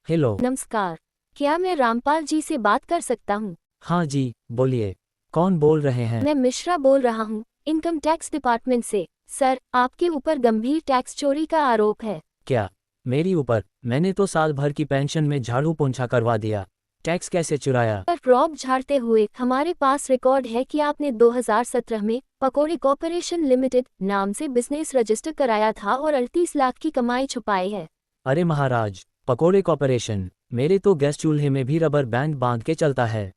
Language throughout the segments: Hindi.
हेलो। नमस्कार। क्या मैं रामपाल जी से बात कर सकता हूँ? हाँ जी, बोलिए। कौन बोल रहे हैं? मैं मिश्रा बोल रहा हूँ, इनकम टैक्स डिपार्टमेंट से। सर, आपके ऊपर गंभीर टैक्स चोरी का आरोप है। क्या मेरी ऊपर? मैंने तो साल भर की पेंशन में झाड़ू पोंछा करवा दिया। टैक्स कैसे चुराया? पर रॉब झाड़ते हुए हमारे पास रिकॉर्ड है कि आपने 2017 में पकोड़े कॉर्पोरेशन लिमिटेड नाम से बिजनेस रजिस्टर कराया था और 38 लाख की कमाई छुपाई है। अरे महाराज, पकोड़े कॉर्पोरेशन? मेरे तो गैस चूल्हे में भी रबर बैंड बांध के चलता है।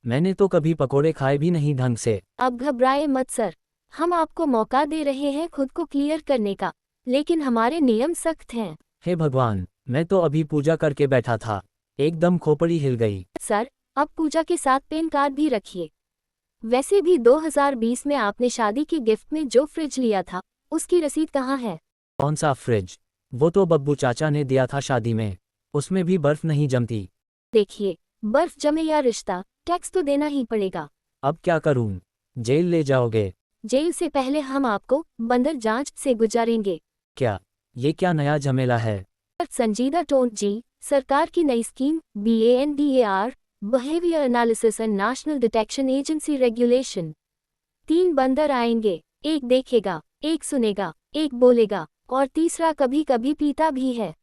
मैंने तो कभी पकोड़े खाए भी नहीं ढंग से। अब घबराए मत सर, हम आपको मौका दे रहे हैं खुद को क्लियर करने का, लेकिन हमारे नियम सख्त हैं। हे भगवान, मैं तो अभी पूजा करके बैठा था, एकदम खोपड़ी हिल गई। सर, अब पूजा के साथ पैन कार्ड भी रखिए। वैसे भी 2020 में आपने शादी की गिफ्ट में जो फ्रिज लिया था, उसकी रसीद कहाँ है? कौन सा फ्रिज? वो तो बब्बू चाचा ने दिया था शादी में। उसमें भी बर्फ नहीं जमती। देखिए, बर्फ जमे या रिश्ता, टैक्स तो देना ही पड़ेगा। अब क्या करूं? जेल ले जाओगे? जेल से पहले हम आपको बंदर जांच से गुजारेंगे। क्या? ये क्या नया झमेला है? पर संजीदा टोन जी, सरकार की नई scheme BANDAR, behaviour analysis and national detection agency regulation. 3 बंदर आएंगे, एक देखेगा, एक सुनेगा, एक बोलेगा, और तीसरा कभी कभी पीता भी है।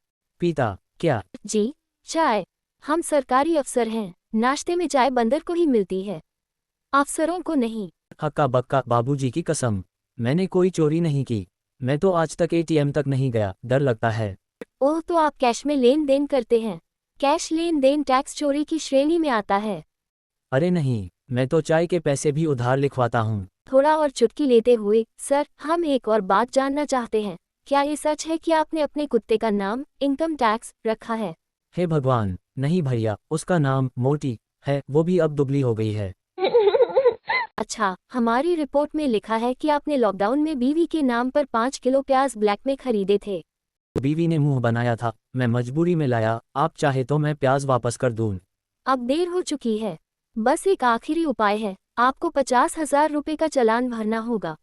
पीता? क्या? जी, चाय। हम सरकारी अफसर हैं, नाश्ते में चाय बंदर को ही मिलती है, अफसरों को नहीं। हक्का बक्का, बाबूजी की कसम, मैंने कोई चोरी नहीं की। मैं तो आज तक ATM तक नहीं गया, डर लगता है। ओह, तो आप कैश में लेन देन करते हैं। कैश लेन देन टैक्स चोरी की श्रेणी में आता है। अरे नहीं, मैं तो चाय के पैसे भी उधार लिखवाता हूँ। थोड़ा और चुटकी लेते हुए, सर, हम एक और बात जानना चाहते हैं। क्या ये सच है कि आपने अपने कुत्ते का नाम इनकम टैक्स रखा है? हे भगवान, नहीं भैया, उसका नाम मोटी है, वो भी अब दुबली हो गई है। अच्छा, हमारी रिपोर्ट में लिखा है कि आपने लॉकडाउन में बीवी के नाम पर 5 किलो प्याज ब्लैक में खरीदे थे। बीवी ने मुंह बनाया था, मैं मजबूरी में लाया। आप चाहे तो मैं प्याज वापस कर दूं। अब देर हो चुकी है। बस एक आखिरी उपाय है, आपको 50,000 रुपये का चालान भरना होगा।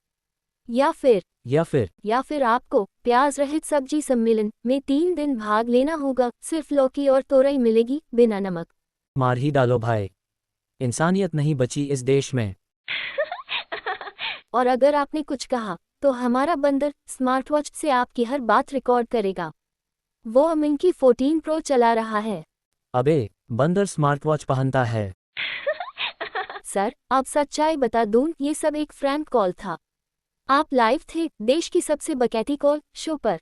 या फिर या फिर आपको प्याज रहित सब्जी सम्मेलन में 3 दिन भाग लेना होगा। सिर्फ लौकी और तोरई मिलेगी, बिना नमक। मार ही डालो भाई। इंसानियत नहीं बची इस देश में। और अगर आपने कुछ कहा, तो हमारा बंदर स्मार्ट वॉच से आपकी हर बात रिकॉर्ड करेगा। वो अमिंकी 14 प्रो चला रहा है। अबे, बंदर स्मार्ट वॉच पहनता है? सर, अब सच्चाई बता दूं, ये सब एक फ्रैंक कॉल था। आप लाइव थे देश की सबसे बकैती कॉल शो पर।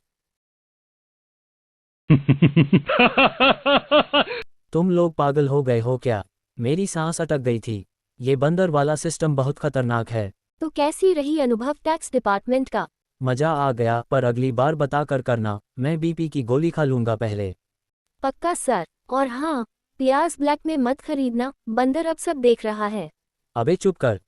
तुम लोग पागल हो गए हो क्या? मेरी सांस अटक गई थी। ये बंदर वाला सिस्टम बहुत खतरनाक है। तो कैसी रही अनुभव टैक्स डिपार्टमेंट का? मजा आ गया, पर अगली बार बता कर करना, मैं BP की गोली खा लूंगा पहले। पक्का सर। और हाँ, प्याज ब्लैक में मत खरीदना, बंदर अब सब देख रहा है। अबे चुप कर।